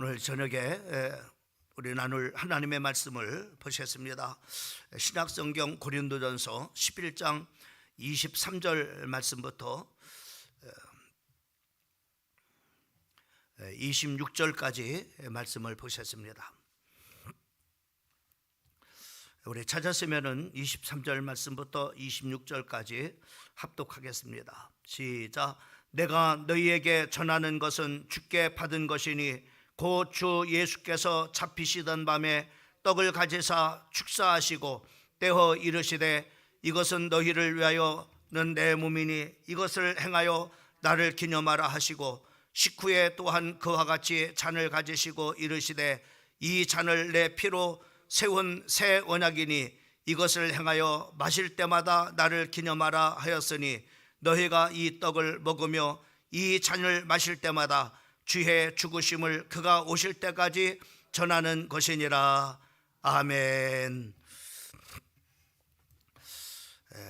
오늘 저녁에 우리 나눌 하나님의 말씀을 보셨습니다. 신약성경 고린도전서 11장 23절 말씀부터 26절까지 말씀을 보셨습니다. 우리 찾았으면은 23절 말씀부터 26절까지 합독하겠습니다. 시작. 내가 너희에게 전하는 것은 주께 받은 것이니 곧 주 예수께서 잡히시던 밤에 떡을 가지사 축사하시고 떼어 이르시되 이것은 너희를 위하여는 내 몸이니 이것을 행하여 나를 기념하라 하시고 식후에 또한 그와 같이 잔을 가지시고 이르시되 이 잔을 내 피로 세운 새 언약이니 이것을 행하여 마실 때마다 나를 기념하라 하였으니 너희가 이 떡을 먹으며 이 잔을 마실 때마다 주의 죽으심을 그가 오실 때까지 전하는 것이니라. 아멘.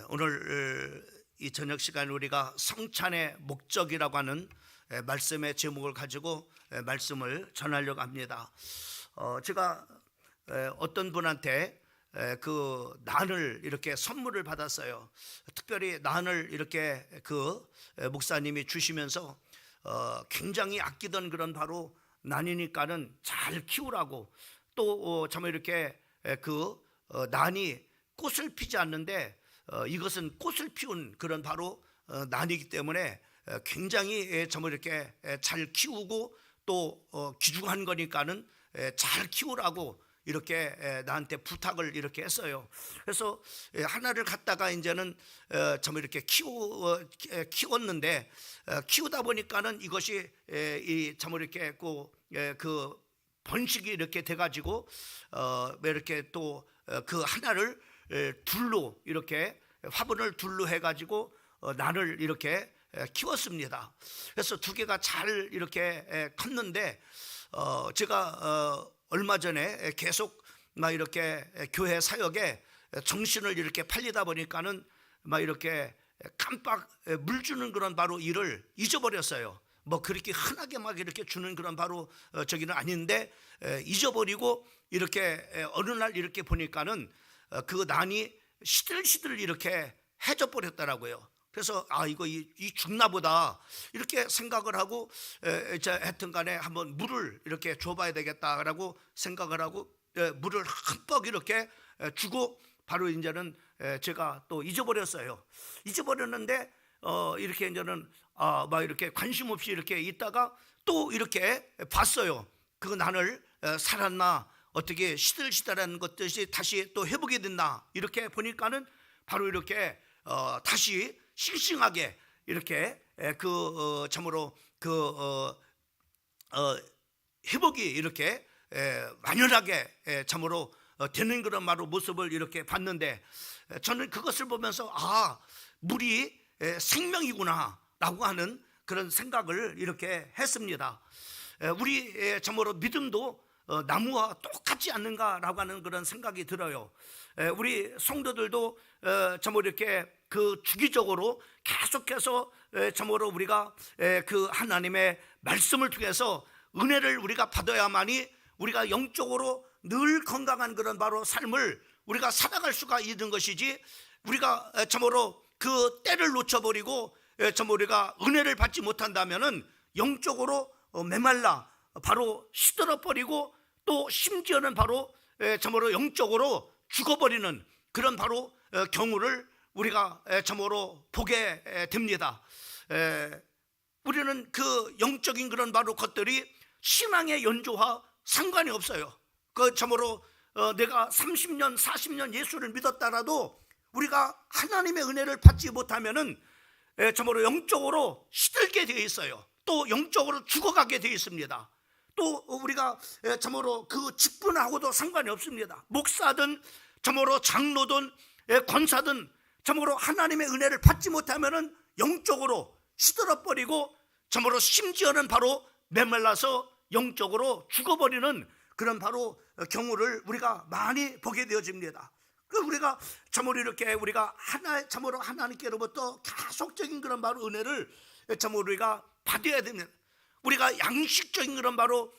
오늘 이 저녁 시간 우리가 성찬의 목적이라고 하는 말씀의 제목을 가지고 말씀을 전하려고 합니다. 제가 어떤 분한테 그 난을 이렇게 선물을 받았어요. 특별히 난을 이렇게 그 목사님이 주시면서 굉장히 아끼던 그런 바로 난이니까는 잘 키우라고, 또 정말 이렇게 그 난이 꽃을 피지 않는데 이것은 꽃을 피운 그런 바로 난이기 때문에 굉장히 정말 이렇게 잘 키우고 또 귀중한 거니까는 잘 키우라고 이렇게 나한테 부탁을 이렇게 했어요. 그래서 하나를 갖다가 이제는 정말 이렇게 키웠는데 키우다 보니까는 이것이 이 정말 이렇게 그 번식이 이렇게 돼가지고 이렇게 또 그 하나를 둘로 이렇게 화분을 둘로 해가지고 난을 이렇게 키웠습니다. 그래서 두 개가 잘 이렇게 컸는데 제가 얼마 전에 계속 막 이렇게 교회 사역에 정신을 이렇게 팔리다 보니까는 막 이렇게 깜빡 물 주는 그런 바로 일을 잊어버렸어요. 뭐 그렇게 흔하게 막 이렇게 주는 그런 바로 저기는 아닌데 잊어버리고 이렇게 어느 날 이렇게 보니까는 그 난이 시들시들 이렇게 해져 버렸더라고요. 그래서 이거 이 죽나 보다 이렇게 생각을 하고 하여튼 간에 한번 물을 이렇게 줘봐야 되겠다라고 생각을 하고 물을 흠뻑 이렇게 주고 바로 이제는 제가 또 잊어버렸어요. 잊어버렸는데 이렇게 이제는 막 이렇게 관심 없이 이렇게 있다가 또 이렇게 봤어요. 그 난을 살았나, 어떻게 시들시들한 것들이 다시 또 회복이 됐나, 이렇게 보니까는 바로 이렇게 다시 싱싱하게 이렇게 참으로 회복이 이렇게 완연하게 참으로 되는 그런 바로 모습을 이렇게 봤는데, 저는 그것을 보면서 물이 생명이구나 라고 하는 그런 생각을 이렇게 했습니다. 우리 참으로 믿음도 나무와 똑같지 않는가라고 하는 그런 생각이 들어요. 우리 성도들도 참으로 이렇게 그 주기적으로 계속해서 참으로 우리가 그 하나님의 말씀을 통해서 은혜를 우리가 받아야만이 우리가 영적으로 늘 건강한 그런 바로 삶을 우리가 살아갈 수가 있는 것이지, 우리가 참으로 그 때를 놓쳐버리고 참으로 우리가 은혜를 받지 못한다면은 영적으로 메말라 바로 시들어버리고 또 심지어는 바로 참으로 영적으로 죽어버리는 그런 바로 경우를 우리가 참으로 보게 됩니다. 우리는 그 영적인 그런 바로 것들이 신앙의 연조와 상관이 없어요. 그 참으로 내가 30년 40년 예수를 믿었다라도 우리가 하나님의 은혜를 받지 못하면은 참으로 영적으로 시들게 되어 있어요. 또 영적으로 죽어가게 되어 있습니다. 또 우리가 참으로 그 직분하고도 상관이 없습니다. 목사든 참으로 장로든 권사든 참으로 하나님의 은혜를 받지 못하면은 영적으로 시들어버리고 참으로 심지어는 바로 메말라서 영적으로 죽어버리는 그런 바로 경우를 우리가 많이 보게 되어집니다. 우리가 참으로 이렇게 우리가 참으로 하나님께로부터 계속적인 그런 바로 은혜를 참으로 우리가 받아야 됩니다. 우리가 양식적인 그런 바로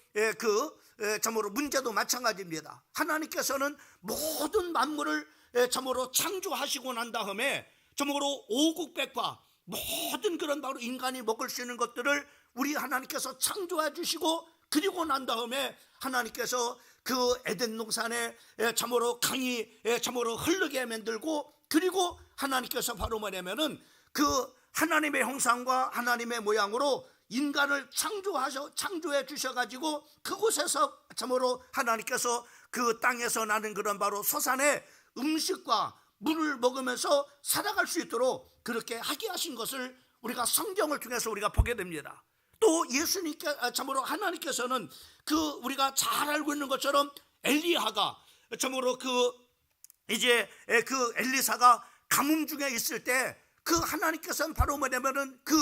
참으로 문제도 마찬가지입니다. 하나님께서는 모든 만물을 참으로 창조하시고 난 다음에 참으로 오국백과 모든 그런 바로 인간이 먹을 수 있는 것들을 우리 하나님께서 창조해 주시고, 그리고 난 다음에 하나님께서 그 에덴 동산에 참으로 강이 참으로 흐르게 만들고, 그리고 하나님께서 바로 뭐냐면은 그 하나님의 형상과 하나님의 모양으로 인간을 창조해 주셔가지고, 그곳에서 참으로 하나님께서 그 땅에서 나는 그런 바로 소산의 음식과 물을 먹으면서 살아갈 수 있도록 그렇게 하게 하신 것을 우리가 성경을 통해서 우리가 보게 됩니다. 또 예수님께 참으로 하나님께서는 그 우리가 잘 알고 있는 것처럼 엘리야가 참으로 그 엘리사가 가뭄 중에 있을 때 그 하나님께서는 바로 뭐냐면은 그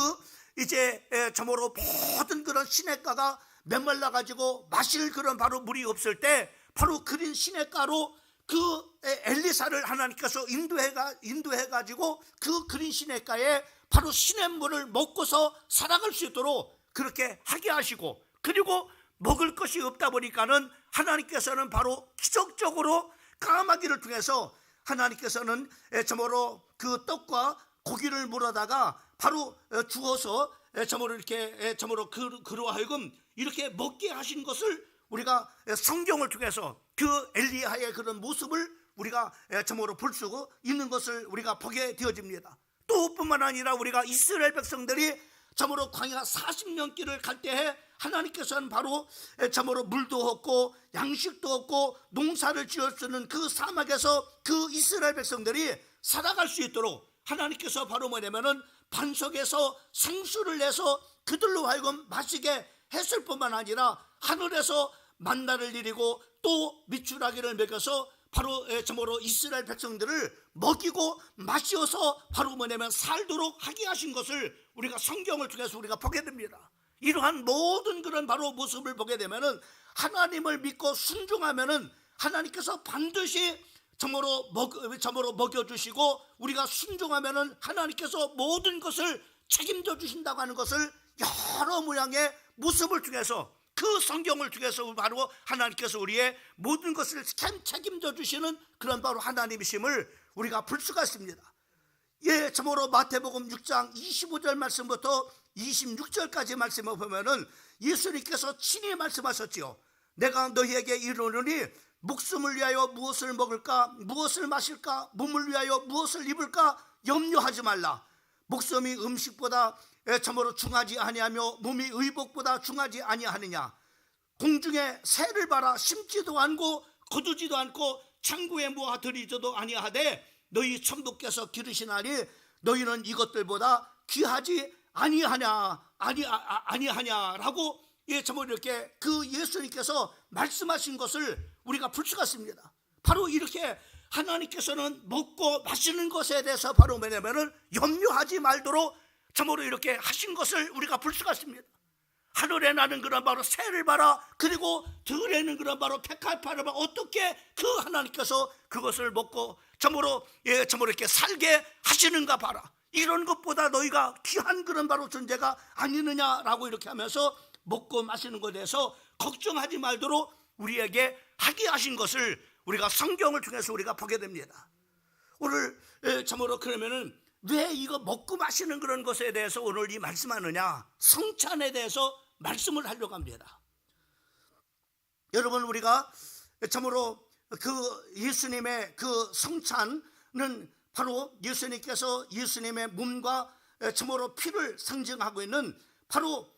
참으로 모든 그런 시냇가가 메말라 가지고 마실 그런 바로 물이 없을 때 바로 그린 시냇가로 그 엘리사를 하나님께서 인도해 가지고 그 그린 시냇가에 바로 시냇물을 먹고서 살아갈 수 있도록 그렇게 하게 하시고, 그리고 먹을 것이 없다 보니까는 하나님께서는 바로 기적적으로 까마귀를 통해서 하나님께서는 참으로 그 떡과 고기를 물어다가 바로 주어서 참으로 이렇게 참으로 그로 하여금 이렇게 먹게 하신 것을 우리가 성경을 통해서 그 엘리야의 그런 모습을 우리가 참으로 볼 수 있는 것을 우리가 보게 되어집니다. 또 뿐만 아니라 우리가 이스라엘 백성들이 참으로 광야 40년 길을 갈 때에 하나님께서는 바로 참으로 물도 없고 양식도 없고 농사를 지을 수 있는 그 사막에서 그 이스라엘 백성들이 살아갈 수 있도록 하나님께서 바로 뭐냐면은 반석에서 생수를 내서 그들로 하여금 마시게 했을 뿐만 아니라 하늘에서 만나를 내리고 또 미추라기를 먹여서 바로 참으로 이스라엘 백성들을 먹이고 마시어서 바로 뭐냐면 살도록 하게 하신 것을 우리가 성경을 통해서 우리가 보게 됩니다. 이러한 모든 그런 바로 모습을 보게 되면은 하나님을 믿고 순종하면은 하나님께서 반드시 참으로 먹여주시고, 우리가 순종하면은 하나님께서 모든 것을 책임져 주신다고 하는 것을 여러 모양의 모습을 통해서 그 성경을 통해서 바로 하나님께서 우리의 모든 것을 책임져 주시는 그런 바로 하나님이심을 우리가 볼 수가 있습니다. 참으로 마태복음 6장 25절 말씀부터 26절까지 말씀을 보면은 예수님께서 친히 말씀하셨지요. 내가 너희에게 이르노니 목숨을 위하여 무엇을 먹을까, 무엇을 마실까, 몸을 위하여 무엇을 입을까 염려하지 말라. 목숨이 음식보다 참으로 중하지 아니하며 몸이 의복보다 중하지 아니하느냐. 공중에 새를 봐라. 심지도 않고 거두지도 않고 창고에 모아 들이지도 아니하되 너희 천부께서 기르시나니 너희는 이것들보다 귀하지 아니하냐라고 참으로 이렇게 그 예수님께서 말씀하신 것을 우리가 볼 수가 있습니다. 바로 이렇게 하나님께서는 먹고 마시는 것에 대해서 바로 뭐냐면은 염려하지 말도록 참으로 이렇게 하신 것을 우리가 볼 수가 있습니다. 하늘에 나는 그런 바로 새를 봐라. 그리고 들에는 그런 바로 백합화를 봐. 어떻게 그 하나님께서 그것을 먹고 참으로 이렇게 살게 하시는가 봐라. 이런 것보다 너희가 귀한 그런 바로 존재가 아니느냐라고 이렇게 하면서 먹고 마시는 것에 대해서 걱정하지 말도록 우리에게 하게 하신 것을 우리가 성경을 통해서 우리가 보게 됩니다. 오늘 참으로 그러면은 왜 이거 먹고 마시는 그런 것에 대해서 오늘 이 말씀하느냐, 성찬에 대해서 말씀을 하려고 합니다. 여러분, 우리가 참으로 그 예수님의 그 성찬은 바로 예수님께서 예수님의 몸과 참으로 피를 상징하고 있는 바로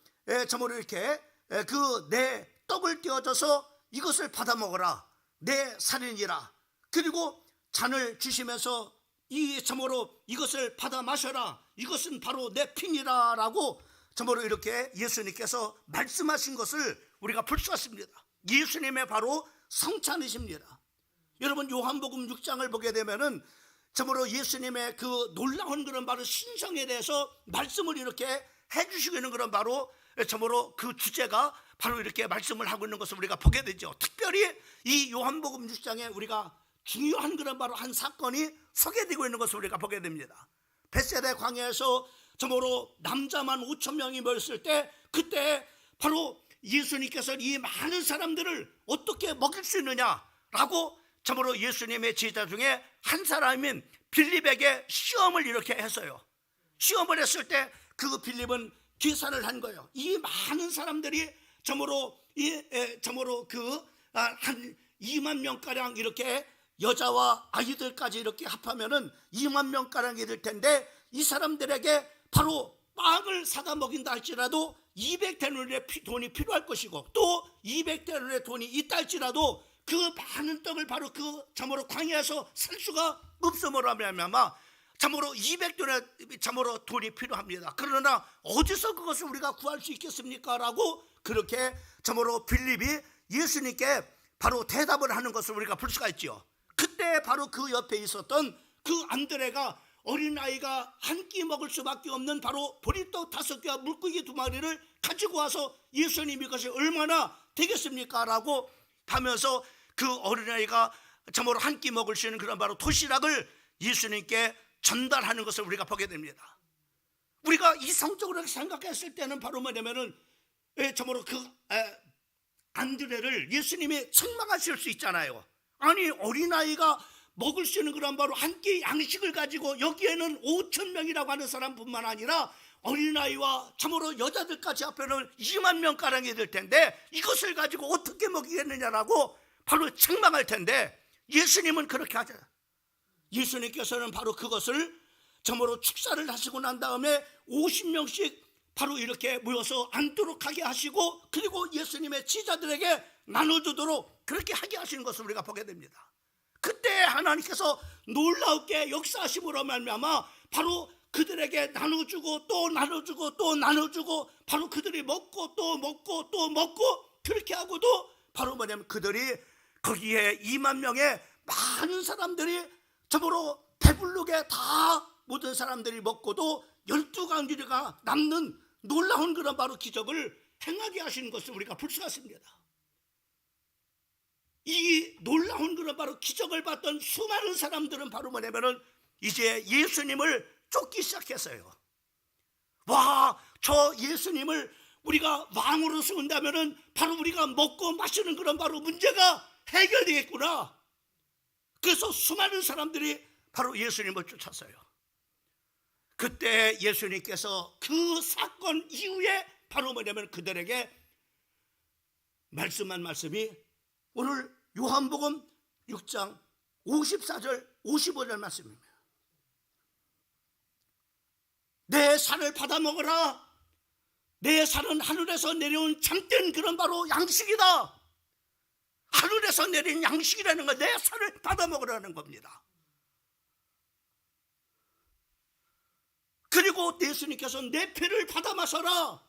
참으로 이렇게 그 내 떡을 떼어줘서 이것을 받아 먹어라, 내 살이니라. 그리고 잔을 주시면서 이 참으로 이것을 받아 마셔라, 이것은 바로 내 피니라 라고 참으로 이렇게 예수님께서 말씀하신 것을 우리가 볼 수 있습니다. 예수님의 바로 성찬이십니다. 여러분, 요한복음 6장을 보게 되면은 참으로 예수님의 그 놀라운 그런 바로 신성에 대해서 말씀을 이렇게 해주시고 있는 그런 바로 참으로 그 주제가 바로 이렇게 말씀을 하고 있는 것을 우리가 보게 되죠. 특별히 이 요한복음 6장에 우리가 중요한 그런 바로 한 사건이 소개되고 있는 것을 우리가 보게 됩니다. 벳세다 광야에서 참으로 남자만 5,000명이 모였을 때, 그때 바로 예수님께서 이 많은 사람들을 어떻게 먹일 수 있느냐라고 참으로 예수님의 제자 중에 한 사람인 빌립에게 시험을 이렇게 했어요. 시험을 했을 때 그 빌립은 계산을 한 거예요. 이 많은 사람들이 참으로 한 2만 명가량 이렇게 여자와 아이들까지 이렇게 합하면은 2만 명가량이 될 텐데, 이 사람들에게 바로 빵을 사다 먹인다 할지라도 200데나리온의 돈이 필요할 것이고, 또 200데나리온의 돈이 있다 할지라도 그 많은 떡을 바로 그 참으로 광야에서 살 수가 없음으로 하면 참으로 200데나리온 참으로 돈이 필요합니다. 그러나 어디서 그것을 우리가 구할 수 있겠습니까? 라고 그렇게 참으로 빌립이 예수님께 바로 대답을 하는 것을 우리가 볼 수가 있죠. 그때 바로 그 옆에 있었던 그 안드레가 어린아이가 한 끼 먹을 수밖에 없는 바로 보리떡 5개와 물고기 2마리를 가지고 와서 예수님이 이것이 얼마나 되겠습니까? 라고 하면서 그 어린아이가 참으로 한 끼 먹을 수 있는 그런 바로 도시락을 예수님께 전달하는 것을 우리가 보게 됩니다. 우리가 이성적으로 생각했을 때는 바로 뭐냐면은 참으로 그 안드레를 예수님이 책망하실 수 있잖아요. 아니, 어린아이가 먹을 수 있는 그런 바로 한 끼 양식을 가지고 여기에는 5,000명이라고 하는 사람뿐만 아니라 어린아이와 참으로 여자들까지 합해는 2만 명가량이 될 텐데 이것을 가지고 어떻게 먹이겠느냐라고 바로 책망할 텐데, 예수님은 그렇게 하잖아요. 예수님께서는 바로 그것을 참으로 축사를 하시고 난 다음에 50명씩 바로 이렇게 모여서 앉도록 하게 하시고, 그리고 예수님의 제자들에게 나눠주도록 그렇게 하게 하시는 것을 우리가 보게 됩니다. 그때 하나님께서 놀랍게 역사하심으로 말미암아 바로 그들에게 나눠주고 또 나눠주고 또 나눠주고, 바로 그들이 먹고 또 먹고 또 먹고, 그렇게 하고도 바로 뭐냐면 그들이 거기에 2만 명의 많은 사람들이 참으로 배부르게 다 모든 사람들이 먹고도 12강주리가 남는 놀라운 그런 바로 기적을 행하게 하시는 것을 우리가 볼 수가 있습니다. 이 놀라운 그런 바로 기적을 봤던 수많은 사람들은 바로 뭐냐면은 이제 예수님을 쫓기 시작했어요. 와, 저 예수님을 우리가 왕으로 세운다면은 바로 우리가 먹고 마시는 그런 바로 문제가 해결되겠구나. 그래서 수많은 사람들이 바로 예수님을 쫓았어요. 그때 예수님께서 그 사건 이후에 바로 뭐냐면 그들에게 말씀한 말씀이 오늘 요한복음 6장 54절 55절 말씀입니다. 내 살을 받아 먹어라. 내 살은 하늘에서 내려온 참된 그런 바로 양식이다. 하늘에서 내린 양식이라는 건 내 살을 받아 먹으라는 겁니다. 그리고 예수님께서 내 피를 받아 마셔라.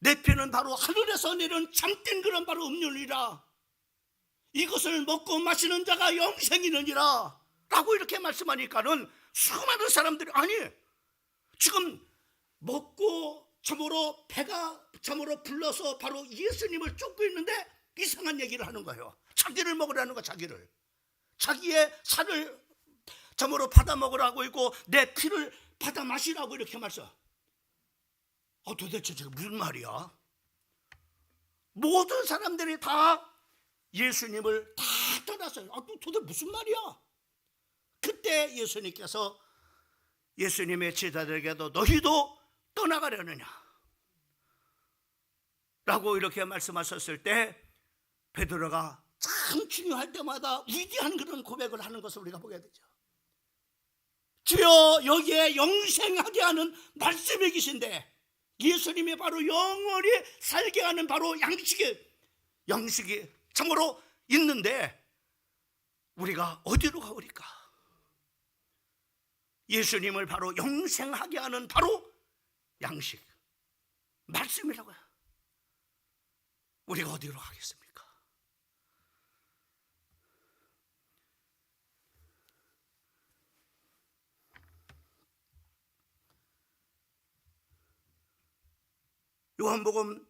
내 피는 바로 하늘에서 내려온 참된 그런 바로 음료이라. 이것을 먹고 마시는 자가 영생이느니라 라고 이렇게 말씀하니까는 수많은 사람들이 아니, 지금 먹고 참으로 배가 참으로 불러서 바로 예수님을 쫓고 있는데 이상한 얘기를 하는 거예요. 자기를 먹으라는 거, 자기의 살을 참으로 받아 먹으라고 있고 내 피를 받아 마시라고 이렇게 말씀. 도대체 저게 무슨 말이야? 모든 사람들이 다 예수님을 다 떠났어요. 도대체 무슨 말이야? 그때 예수님께서 예수님의 제자들에게도 너희도 떠나가려느냐 라고 이렇게 말씀하셨을 때 베드로가 참 중요할 때마다 위대한 그런 고백을 하는 것을 우리가 보게 되죠. 주여, 여기에 영생하게 하는 말씀이 계신데 예수님이 바로 영원히 살게 하는 바로 양식이 참으로 있는데 우리가 어디로 가오리까? 예수님을 바로 영생하게 하는 바로 양식 말씀이라고요. 우리가 어디로 가겠습니까? 요한복음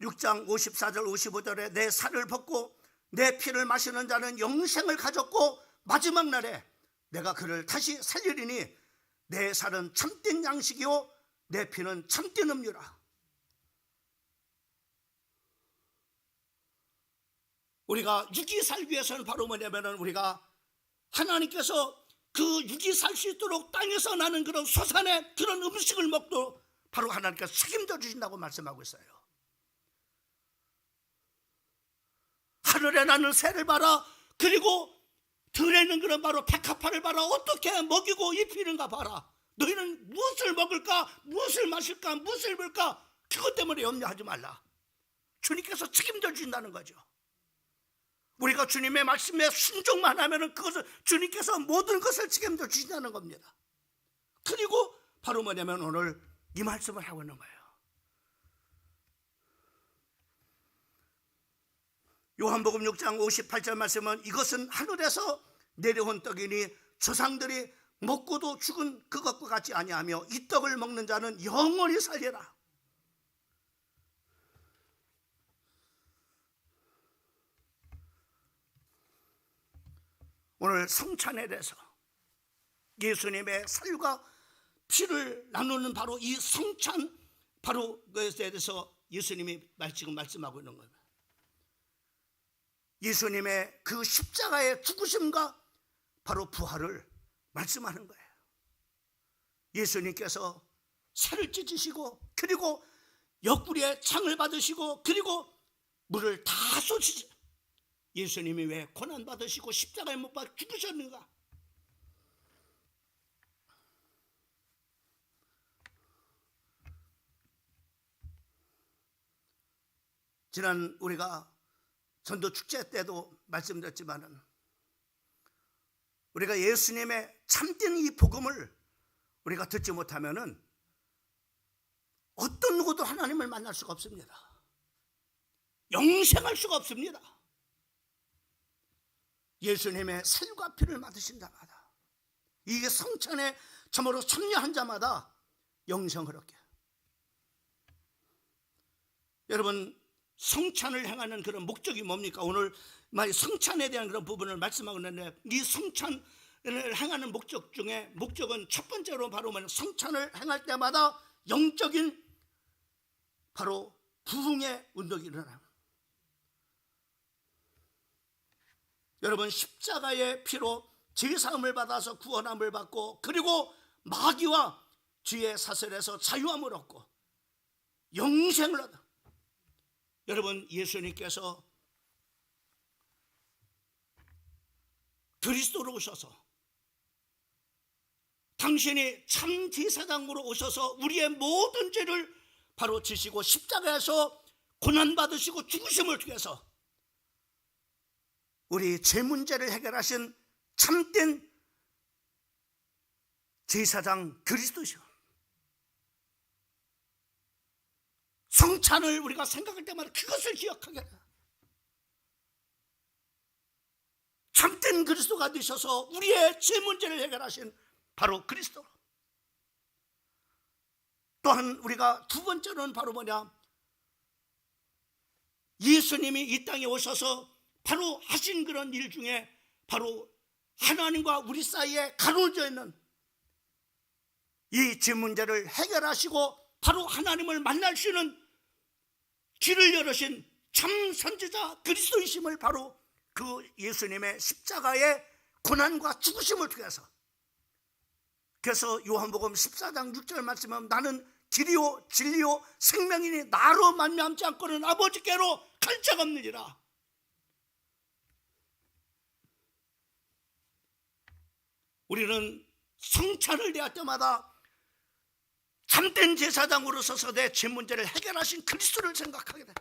6장 54절 55절에 내 살을 벗고 내 피를 마시는 자는 영생을 가졌고 마지막 날에 내가 그를 다시 살리리니 내 살은 참된 양식이요 내 피는 참된 음료라. 우리가 육이 살기 위해서는 바로 뭐냐면은 우리가 하나님께서 그 육이 살 수 있도록 땅에서 나는 그런 소산의 그런 음식을 먹도록 바로 하나님께서 책임져 주신다고 말씀하고 있어요. 하늘에 나는 새를 봐라. 그리고 들에 있는 그런 바로 백합화를 봐라. 어떻게 먹이고 입히는가 봐라. 너희는 무엇을 먹을까, 무엇을 마실까, 무엇을 입을까, 그것 때문에 염려하지 말라. 주님께서 책임져 주신다는 거죠. 우리가 주님의 말씀에 순종만 하면은 그것을 주님께서 모든 것을 책임져 주신다는 겁니다. 그리고 바로 뭐냐면 오늘 이 말씀을 하고 있는 거예요. 요한복음 6장 58절 말씀은 이것은 하늘에서 내려온 떡이니 조상들이 먹고도 죽은 그것과 같지 아니하며 이 떡을 먹는 자는 영원히 살리라. 오늘 성찬에 대해서 예수님의 살과 피를 나누는 바로 이 성찬, 바로 그것에 대해서 예수님이 지금 말씀하고 있는 거예요. 예수님의 그 십자가의 죽으심과 바로 부활을 말씀하는 거예요. 예수님께서 살을 찢으시고 그리고 옆구리에 창을 받으시고 그리고 물을 다 쏟으시죠. 예수님이 왜 고난받으시고 십자가에 못 박혀 죽으셨는가? 지난 우리가 전도 축제 때도 말씀드렸지만은 우리가 예수님의 참된 이 복음을 우리가 듣지 못하면은 어떤 누구도 하나님을 만날 수가 없습니다. 영생할 수가 없습니다. 예수님의 살과 피를 맞으신 자마다, 이게 성찬에 참으로 참여한 자마다 영생을 얻게. 여러분, 성찬을 행하는 그런 목적이 뭡니까? 오늘 성찬에 대한 그런 부분을 말씀하고 있는데, 이 성찬을 행하는 목적 중에 목적은 첫 번째로 바로 성찬을 행할 때마다 영적인 바로 부흥의 운동이 일어나요. 여러분, 십자가의 피로 죄사함을 받아서 구원함을 받고 그리고 마귀와 죄의 사슬에서 자유함을 얻고 영생을 얻어. 여러분, 예수님께서 그리스도로 오셔서 당신이 참 제사장으로 오셔서 우리의 모든 죄를 바로 지시고 십자가에서 고난받으시고 죽으심을 통해서 우리 죄 문제를 해결하신 참된 제사장 그리스도시오. 성찬을 우리가 생각할 때마다 그것을 기억하게 돼요. 참된 그리스도가 되셔서 우리의 죄 문제를 해결하신 바로 그리스도. 또한 우리가 두 번째로는 바로 뭐냐, 예수님이 이 땅에 오셔서 바로 하신 그런 일 중에 바로 하나님과 우리 사이에 가로져 있는 이 죄 문제를 해결하시고 바로 하나님을 만날 수 있는 길을 열으신 참 선지자 그리스도이심을 바로 그 예수님의 십자가의 고난과 죽으심을 통해서, 그래서 요한복음 14장 6절 말씀은 나는 길이요 진리요 생명이니 나로 말미암지 않고는 아버지께로 갈 자가 없느니라. 우리는 성찬을 대할 때마다 참된 제사장으로 서서 내 죄 문제를 해결하신 그리스도를 생각하게 돼.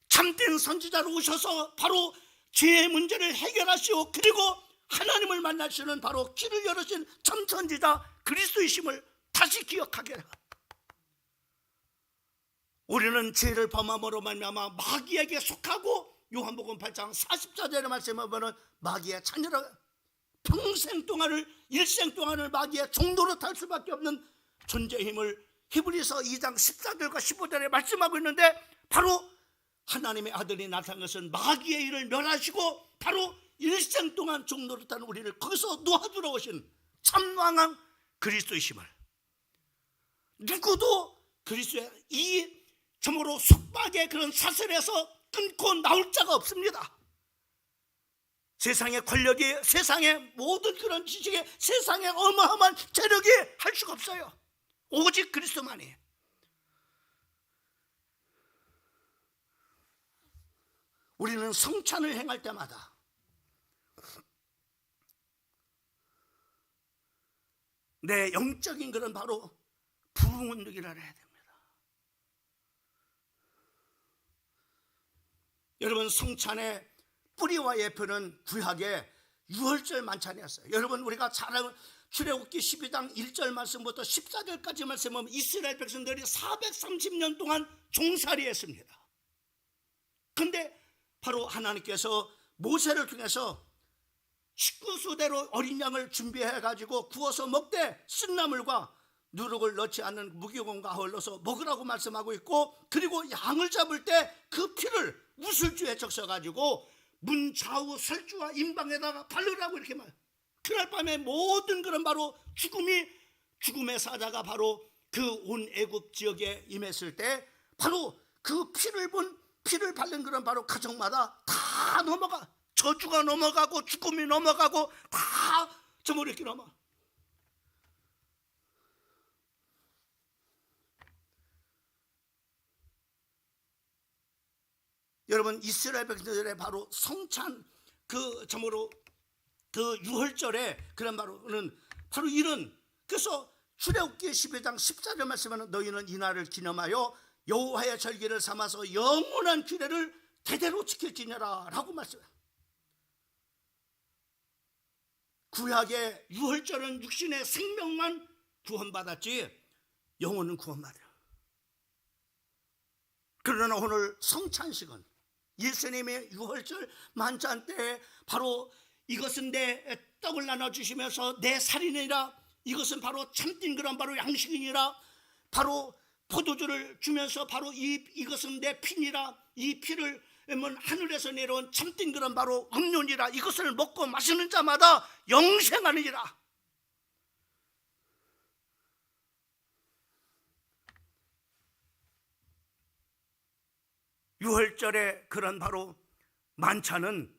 참된 선지자로 오셔서 바로 죄의 문제를 해결하시고 그리고 하나님을 만나시는 바로 길을 열으신 참 선지자 그리스도이심을 다시 기억하게 돼. 우리는 죄를 범함으로 말미암아 마귀에게 속하고, 요한복음 8장 44절의 말씀에 보면 마귀의 자녀라, 평생 동안을, 일생 동안을 마귀의 종노릇 할 수밖에 없는 존재의 힘을 히브리서 2장 14절과 15절에 말씀하고 있는데, 바로 하나님의 아들이 나타난 것은 마귀의 일을 멸하시고 바로 일생 동안 종노릇하는 우리를 거기서 놓아주러 오신 참왕왕 그리스도이심을, 누구도 그리스도의 이 점으로 속박의 그런 사슬에서 끊고 나올 자가 없습니다. 세상의 권력이, 세상의 모든 그런 지식이, 세상의 어마어마한 재력이 할 수가 없어요. 오직 그리스도만이. 우리는 성찬을 행할 때마다 내 영적인 그런 바로 부흥운동이라 해야 됩니다. 여러분, 성찬의 뿌리와 예표는 구약의 유월절 만찬이었어요. 여러분, 우리가 잘 알고 출애굽기 12장 1절 말씀부터 14절까지 말씀은 이스라엘 백성들이 430년 동안 종살이 했습니다. 그런데 바로 하나님께서 모세를 통해서 식구수대로 어린 양을 준비해가지고 구워서 먹되 쓴나물과 누룩을 넣지 않는 무기공과 헐러서 먹으라고 말씀하고 있고, 그리고 양을 잡을 때 그 피를 우슬주에 적셔가지고 문 좌우 설주와 임방에다가 바르라고 이렇게 말. 그날 밤에 모든 그런 바로 죽음의 사자가 바로 그 온 애굽 지역에 임했을 때 바로 그 피를 바른 그런 바로 가정마다 다 넘어가, 저주가 넘어가고 죽음이 넘어가고 다 전부 이렇게 넘어. 여러분, 이스라엘 백성들의 바로 성찬 그 점으로 그 유월절에 그런 바로는 바로 이런, 그래서 출애굽기 12장 14절 말씀에는 너희는 이날을 기념하여 여호와의 절기를 삼아서 영원한 규례를 대대로 지킬지니라 라고 말씀해요. 구약의 유월절은 육신의 생명만 구원받았지 영혼은 구원받아요. 그러나 오늘 성찬식은 예수님의 유월절 만찬 때 바로 이것은 내 떡을 나눠주시면서 내 살이니라, 이것은 바로 참된 그런 바로 양식이니라, 바로 포도주를 주면서 바로 이것은 내 피니라, 이 피를 하늘에서 내려온 참된 그런 바로 음료니라, 이것을 먹고 마시는 자마다 영생하느니라. 유월절의 그런 바로 만찬은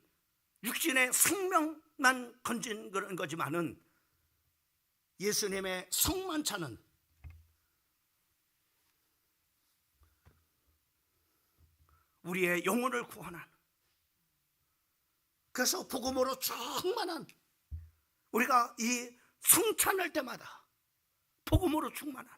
육신의 생명만 건진 그런 거지만은 예수님의 성만찬은 우리의 영혼을 구원하는, 그래서 복음으로 충만한, 우리가 이 성찬할 때마다 복음으로 충만한,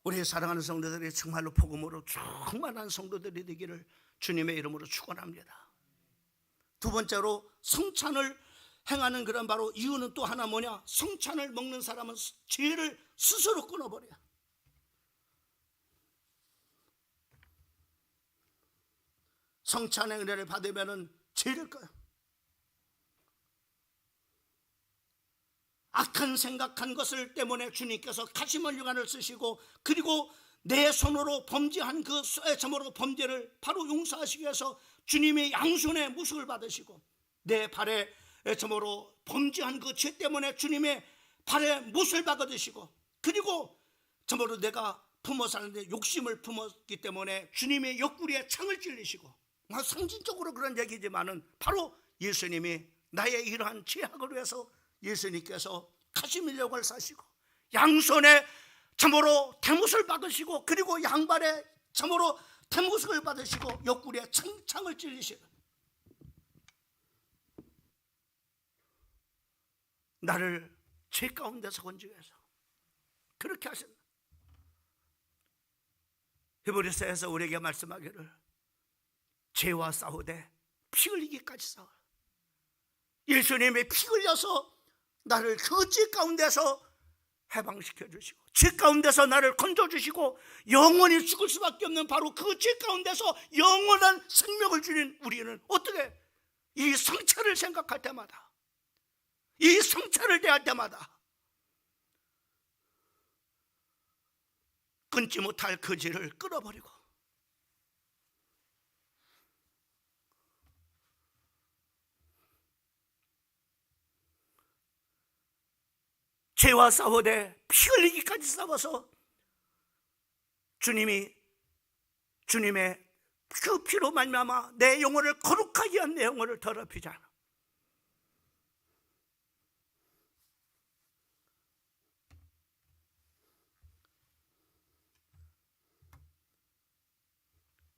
우리 사랑하는 성도들이 정말로 복음으로 충만한 성도들이 되기를 주님의 이름으로 축원합니다. 두 번째로 성찬을 행하는 그런 바로 이유는 또 하나 뭐냐? 성찬을 먹는 사람은 죄를 스스로 끊어버려요. 성찬의 은혜를 받으면 죄를 꺼요. 악한 생각한 것을 때문에 주님께서 가시면 유관을 쓰시고, 그리고 내 손으로 범죄한 그 점으로 범죄를 바로 용서하시기 위해서 주님의 양손에 무식을 받으시고, 내 발에 점으로 범죄한 그 죄 때문에 주님의 발에 못을 박아드시고, 그리고 점으로 내가 품어 사는데 욕심을 품었기 때문에 주님의 옆구리에 창을 찔리시고, 상징적으로 그런 얘기지만은 바로 예수님이 나의 이러한 죄악을 위해서 예수님께서 가시밀력을 사시고 양손에 참으로 대못을 받으시고, 그리고 양발에 참으로 대못을 받으시고 옆구리에 창을 찔리시고 나를 죄 가운데서 건지기 위해서 그렇게 하셨다. 히브리서에서 우리에게 말씀하기를 죄와 싸우되 피 흘리기까지 싸워. 예수님의 피 흘려서 나를 그 죄 가운데서 해방시켜 주시고, 죄 가운데서 나를 건져 주시고, 영원히 죽을 수밖에 없는 바로 그 죄 가운데서 영원한 생명을 주는 우리는 어떻게 이 성찬을 생각할 때마다, 이 성찬을 대할 때마다 끊지 못할 그 죄를 끊어버리고 죄와 싸우되 피 흘리기까지 싸워서 주님의 그 피로 말미암아 내 영혼을 거룩하게 한 내 영혼을 더럽히지 않아.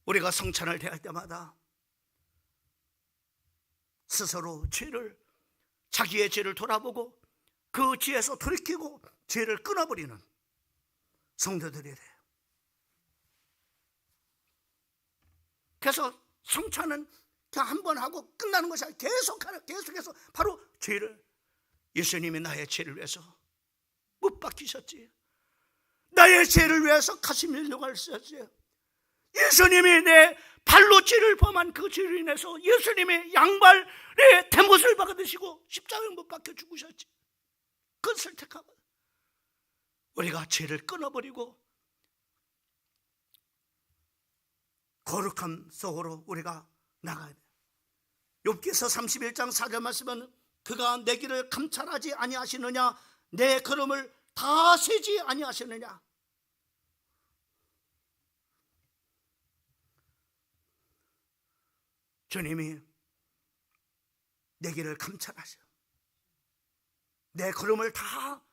우리가 성찬을 대할 때마다 스스로 자기의 죄를 돌아보고 그 죄에서 돌이키고 죄를 끊어버리는 성도들이 돼요. 그래서 성찬은 그냥 한 번 하고 끝나는 것이 아니라 계속해서 바로 예수님이 나의 죄를 위해서 못 박히셨지. 나의 죄를 위해서 가슴 일용할 수 있었지. 예수님이 내 발로 죄를 범한 그 죄로 인해서 예수님의 양발에 대못을 박아드시고 십자가에 못 박혀 죽으셨지. 그것을 택하고 우리가 죄를 끊어버리고 거룩함 속으로 우리가 나가야 돼요. 욥기서 31장 4절 말씀은 그가 내 길을 감찰하지 아니하시느냐, 내 걸음을 다 세지 아니하시느냐. 주님이 내 길을 감찰하셔. 내 걸음을 다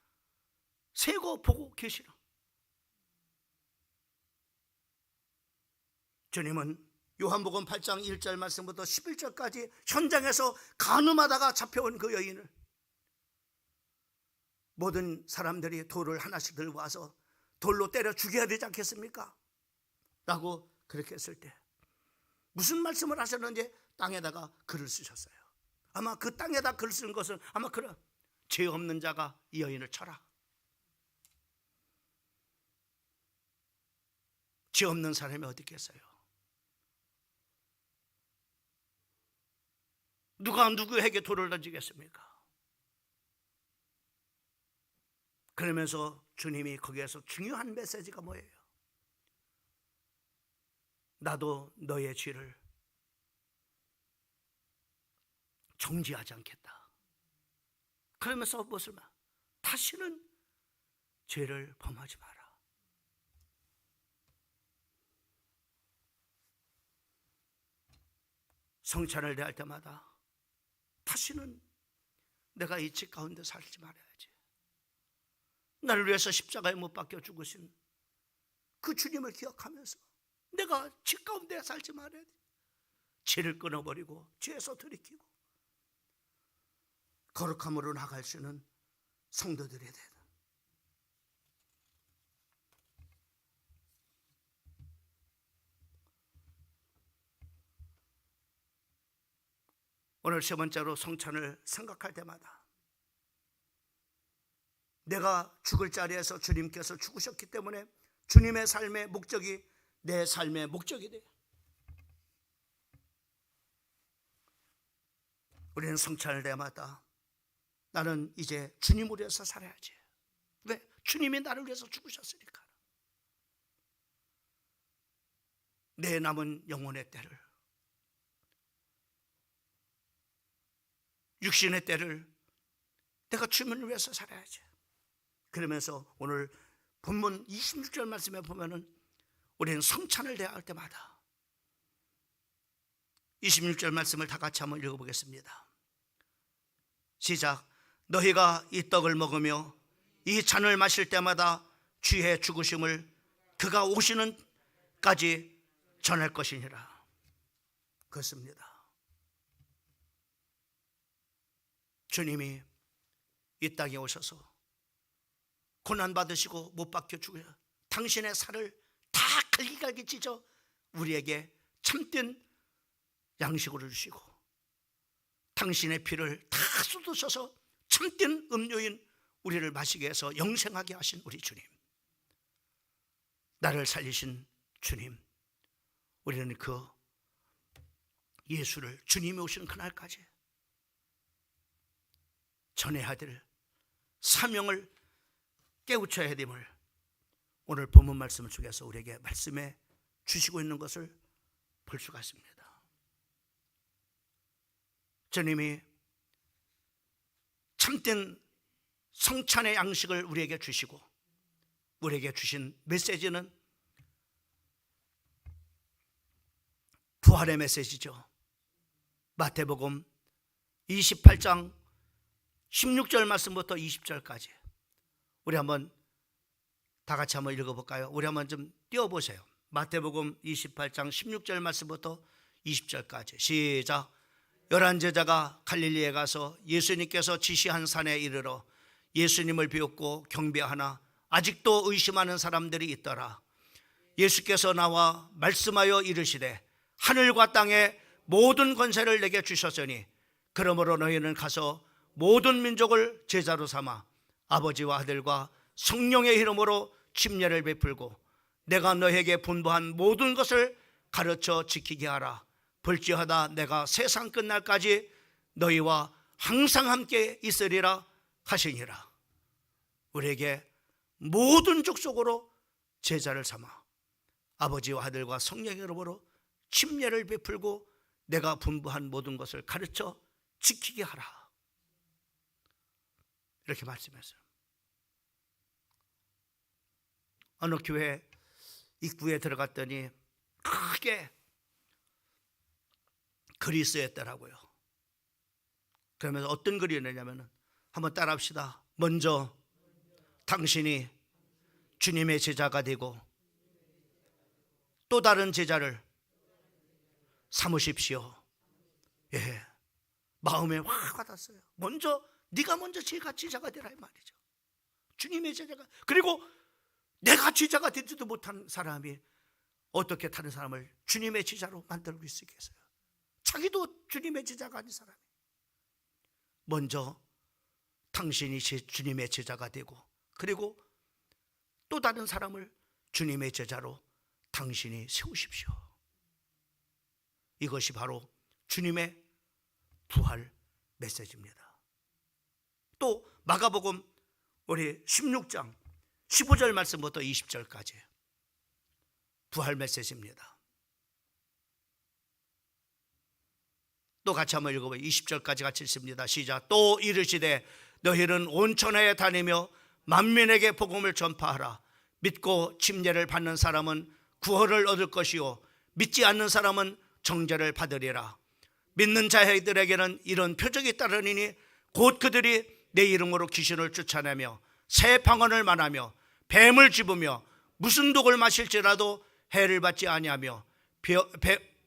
세고 보고 계시라. 주님은 요한복음 8장 1절 말씀부터 11절까지 현장에서 간음하다가 잡혀온 그 여인을 모든 사람들이 돌을 하나씩 들고 와서 돌로 때려 죽여야 되지 않겠습니까? 라고 그렇게 했을 때 무슨 말씀을 하셨는지 땅에다가 글을 쓰셨어요. 아마 그 땅에다 글을 쓴 것은 아마 그런 죄 없는 자가 이 여인을 쳐라. 죄 없는 사람이 어디 있겠어요? 누가 누구에게 돌을 던지겠습니까? 그러면서 주님이 거기에서 중요한 메시지가 뭐예요? 나도 너의 죄를 정지하지 않겠다. 그러면서 무엇을 말? 다시는 죄를 범하지 마라. 성찬을 대할 때마다 다시는 내가 이 집 가운데 살지 말아야지. 나를 위해서 십자가에 못 박혀 죽으신 그 주님을 기억하면서 내가 집 가운데 살지 말아야 돼. 죄를 끊어버리고 죄에서 돌이키고 거룩함으로 나갈 수 있는 성도들이 되다. 오늘 세 번째로 성찬을 생각할 때마다 내가 죽을 자리에서 주님께서 죽으셨기 때문에 주님의 삶의 목적이 내 삶의 목적이 돼요. 우리는 성찬을 때마다 나는 이제 주님을 위해서 살아야지. 왜? 주님이 나를 위해서 죽으셨으니까. 내 남은 영혼의 때를, 육신의 때를 내가 주님을 위해서 살아야지. 그러면서 오늘 본문 26절 말씀에 보면은 우리는 성찬을 대할 때마다 26절 말씀을 다 같이 한번 읽어보겠습니다. 시작. 너희가 이 떡을 먹으며 이 잔을 마실 때마다 주의 죽으심을 그가 오시는 까지 전할 것이니라. 그렇습니다. 주님이 이 땅에 오셔서 고난받으시고 못 박혀 죽으셔 당신의 살을 다 갈기갈기 찢어 우리에게 참된 양식으로 주시고 당신의 피를 다 쏟으셔서 참된 음료인 우리를 마시게 해서 영생하게 하신 우리 주님, 나를 살리신 주님, 우리는 그 예수를 주님이 오시는 그날까지 전해야 될 사명을 깨우쳐야 됨을 오늘 본문 말씀을 통해서 우리에게 말씀해 주시고 있는 것을 볼 수가 있습니다. 주님이 참된 성찬의 양식을 우리에게 주시고 우리에게 주신 메시지는 부활의 메시지죠. 마태복음 28장 16절 말씀부터 20절까지 우리 한번 다 같이 한번 읽어볼까요? 우리 한번 좀 띄워보세요. 마태복음 28장 16절 말씀부터 20절까지 시작. 11제자가 갈릴리에 가서 예수님께서 지시한 산에 이르러 예수님을 비웃고 경배하나 아직도 의심하는 사람들이 있더라. 예수께서 나와 말씀하여 이르시되 하늘과 땅의 모든 권세를 내게 주셨으니 그러므로 너희는 가서 모든 민족을 제자로 삼아 아버지와 아들과 성령의 이름으로 침례를 베풀고 내가 너희에게 분부한 모든 것을 가르쳐 지키게 하라. 볼지어다 내가 세상 끝날까지 너희와 항상 함께 있으리라 하시니라. 우리에게 모든 족속으로 제자를 삼아 아버지와 아들과 성령의 이름으로 침례를 베풀고 내가 분부한 모든 것을 가르쳐 지키게 하라. 이렇게 말씀했어요. 어느 교회 입구에 들어갔더니 크게 글이 쓰였더라고요. 그러면서 어떤 글이었냐면 한번 따라합시다. 먼저 당신이 주님의 제자가 되고 또 다른 제자를 삼으십시오. 예, 마음에 확 와닿았어요. 네가 먼저 제자가 되라 이 말이죠. 주님의 제자가. 그리고 내가 제자가 되지도 못한 사람이 어떻게 다른 사람을 주님의 제자로 만들고 있겠어요? 자기도 주님의 제자가 아닌 사람이. 먼저 당신이 주님의 제자가 되고 그리고 또 다른 사람을 주님의 제자로 당신이 세우십시오. 이것이 바로 주님의 부활 메시지입니다. 또 마가복음 우리 16장 15절 말씀부터 20절까지 부활 메시지입니다. 또 같이 한번 읽어봐요. 20절까지 같이 읽습니다. 시작. 또 이르시되 너희는 온 천하에 다니며 만민에게 복음을 전파하라. 믿고 침례를 받는 사람은 구원을 얻을 것이요 믿지 않는 사람은 정죄를 받으리라. 믿는 자들에게는 이런 표적이 따르니니 곧 그들이 내 이름으로 귀신을 쫓아내며 새 방언을 말하며 뱀을 집으며 무슨 독을 마실지라도 해를 받지 아니하며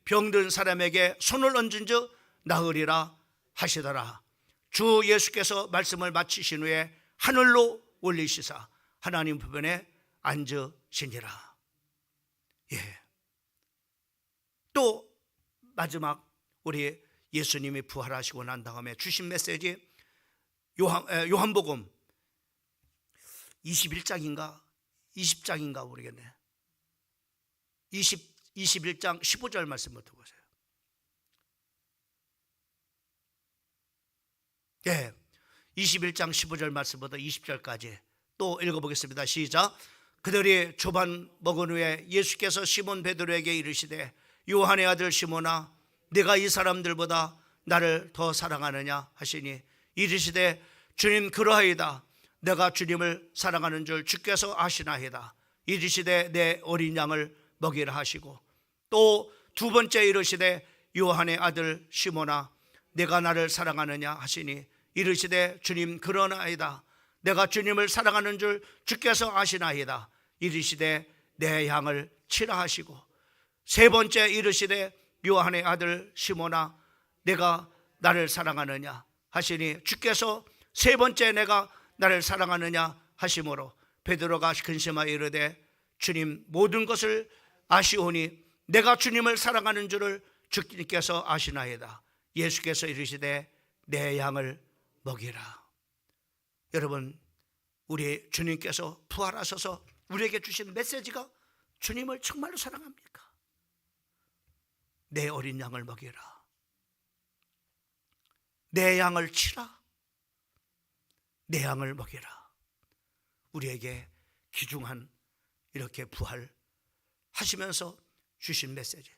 병든 사람에게 손을 얹은즉 나으리라 하시더라. 주 예수께서 말씀을 마치신 후에 하늘로 올리시사 하나님 부변에 앉으시니라. 예. 또 마지막 우리 예수님이 부활하시고 난 다음에 주신 메시지 요한복음 21장인가 20장인가 모르겠네. 21장 15절 말씀부터 보세요. 예, 21장 15절 말씀부터 20절까지 또 읽어보겠습니다. 시작. 그들이 조반 먹은 후에 예수께서 시몬 베드로에게 이르시되 요한의 아들 시몬아 네가 이 사람들보다 나를 더 사랑하느냐 하시니 이르시되 주님 그러하이다. 내가 주님을 사랑하는 줄 주께서 아시나이다. 이르시되 내 어린 양을 먹이라 하시고 또 두 번째 이르시되 요한의 아들 시몬아 내가 나를 사랑하느냐 하시니 이르시되 주님 그러나이다. 내가 주님을 사랑하는 줄 주께서 아시나이다. 이르시되 내 양을 치라 하시고 세 번째 이르시되 요한의 아들 시몬아 내가 나를 사랑하느냐 하시니 주께서 세 번째 내가 나를 사랑하느냐 하심으로 베드로가 근심하여 이르되 주님 모든 것을 아시오니 내가 주님을 사랑하는 줄을 주님께서 아시나이다. 예수께서 이르시되 내 양을 먹이라. 여러분 우리 주님께서 부활하셔서 우리에게 주신 메시지가 주님을 정말로 사랑합니까? 내 어린 양을 먹이라. 내 양을 치라. 내 양을 먹이라. 우리에게 귀중한 이렇게 부활하시면서 주신 메시지,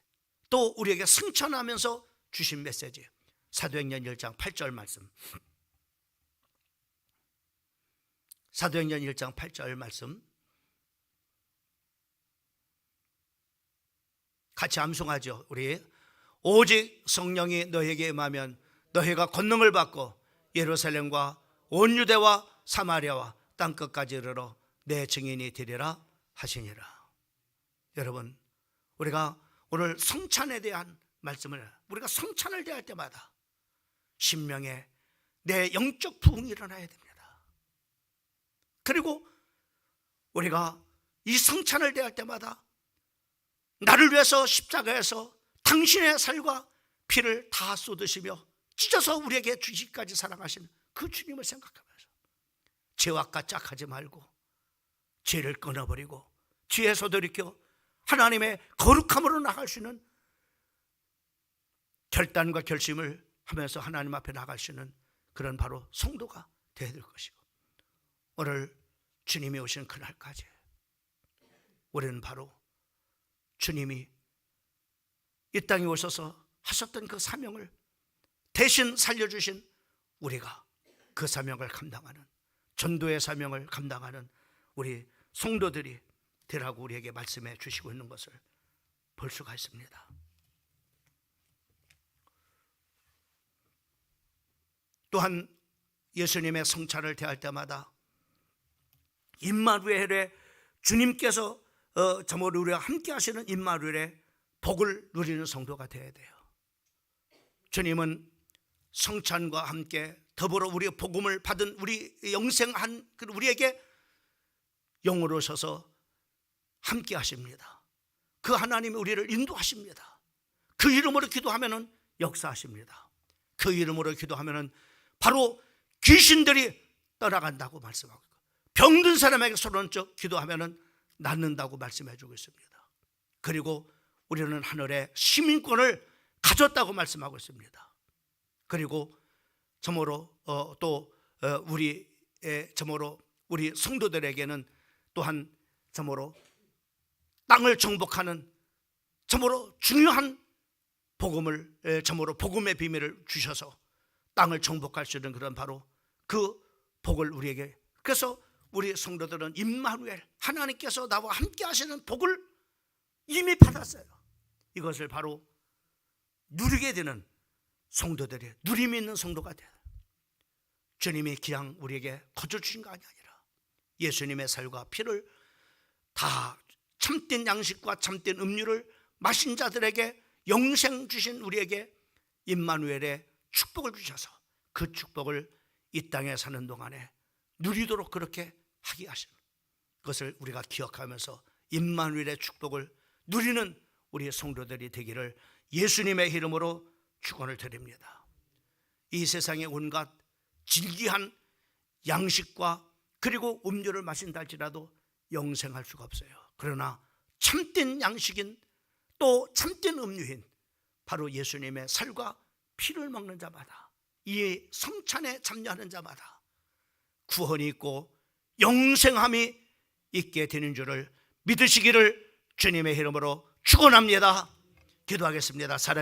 또 우리에게 승천하면서 주신 메시지, 사도행전 1장 8절 말씀. 사도행전 1장 8절 말씀 같이 암송하죠. 우리 오직 성령이 너에게 임하면 너희가 권능을 받고 예루살렘과 온 유대와 사마리아와 땅끝까지 이르러 내 증인이 되리라 하시니라. 여러분, 우리가 오늘 성찬에 대한 말씀을, 우리가 성찬을 대할 때마다 심령에 내 영적 부흥이 일어나야 됩니다. 그리고 우리가 이 성찬을 대할 때마다 나를 위해서 십자가에서 당신의 살과 피를 다 쏟으시며 찢어서 우리에게 주시기까지 사랑하신 그 주님을 생각하면서 죄와 까짝하지 말고 죄를 끊어버리고 뒤에서 돌이켜 하나님의 거룩함으로 나갈 수 있는 결단과 결심을 하면서 하나님 앞에 나갈 수 있는 그런 바로 성도가 되어야 될 것이고, 오늘 주님이 오시는 그날까지 우리는 바로 주님이 이 땅에 오셔서 하셨던 그 사명을 대신 살려주신 우리가 그 사명을 감당하는, 전도의 사명을 감당하는 우리 성도들이 되라고 우리에게 말씀해 주시고 있는 것을 볼 수가 있습니다. 또한 예수님의 성찬을 대할 때마다 임마누엘의 주님께서 정말 우리와 함께 하시는 임마누엘의 복을 누리는 성도가 되어야 돼요. 주님은 성찬과 함께 더불어 우리의 복음을 받은 우리 영생한 우리에게 영으로 오셔서 함께 하십니다. 그 하나님이 우리를 인도하십니다. 그 이름으로 기도하면은 역사하십니다. 그 이름으로 기도하면은 바로 귀신들이 떠나간다고 말씀하고, 병든 사람에게 손얹어 기도하면은 낫는다고 말씀해 주고 있습니다. 그리고 우리는 하늘의 시민권을 가졌다고 말씀하고 있습니다. 그리고 참으로 또 우리의 참으로 우리 성도들에게는 또한 참으로 땅을 정복하는 참으로 중요한 복음을, 참으로 복음의 비밀을 주셔서 땅을 정복할 수 있는 그런 바로 그 복을 우리에게, 그래서 우리 성도들은 임마누엘, 하나님께서 나와 함께 하시는 복을 이미 받았어요. 이것을 바로 누리게 되는 성도들이, 누림이 있는 성도가 돼요. 주님이 그냥 우리에게 거저 주신 거 아니라 예수님의 살과 피를 다 참된 양식과 참된 음료를 마신 자들에게 영생 주신 우리에게 임마누엘의 축복을 주셔서 그 축복을 이 땅에 사는 동안에 누리도록 그렇게 하게 하신 그것을 우리가 기억하면서 임마누엘의 축복을 누리는 우리 성도들이 되기를 예수님의 이름으로 축원을 드립니다. 이 세상의 온갖 진귀한 양식과 그리고 음료를 마신다 할지라도 영생할 수가 없어요. 그러나 참된 양식인 또 참된 음료인 바로 예수님의 살과 피를 먹는 자마다, 이 성찬에 참여하는 자마다 구원이 있고 영생함이 있게 되는 줄을 믿으시기를 주님의 이름으로 축원합니다. 기도하겠습니다.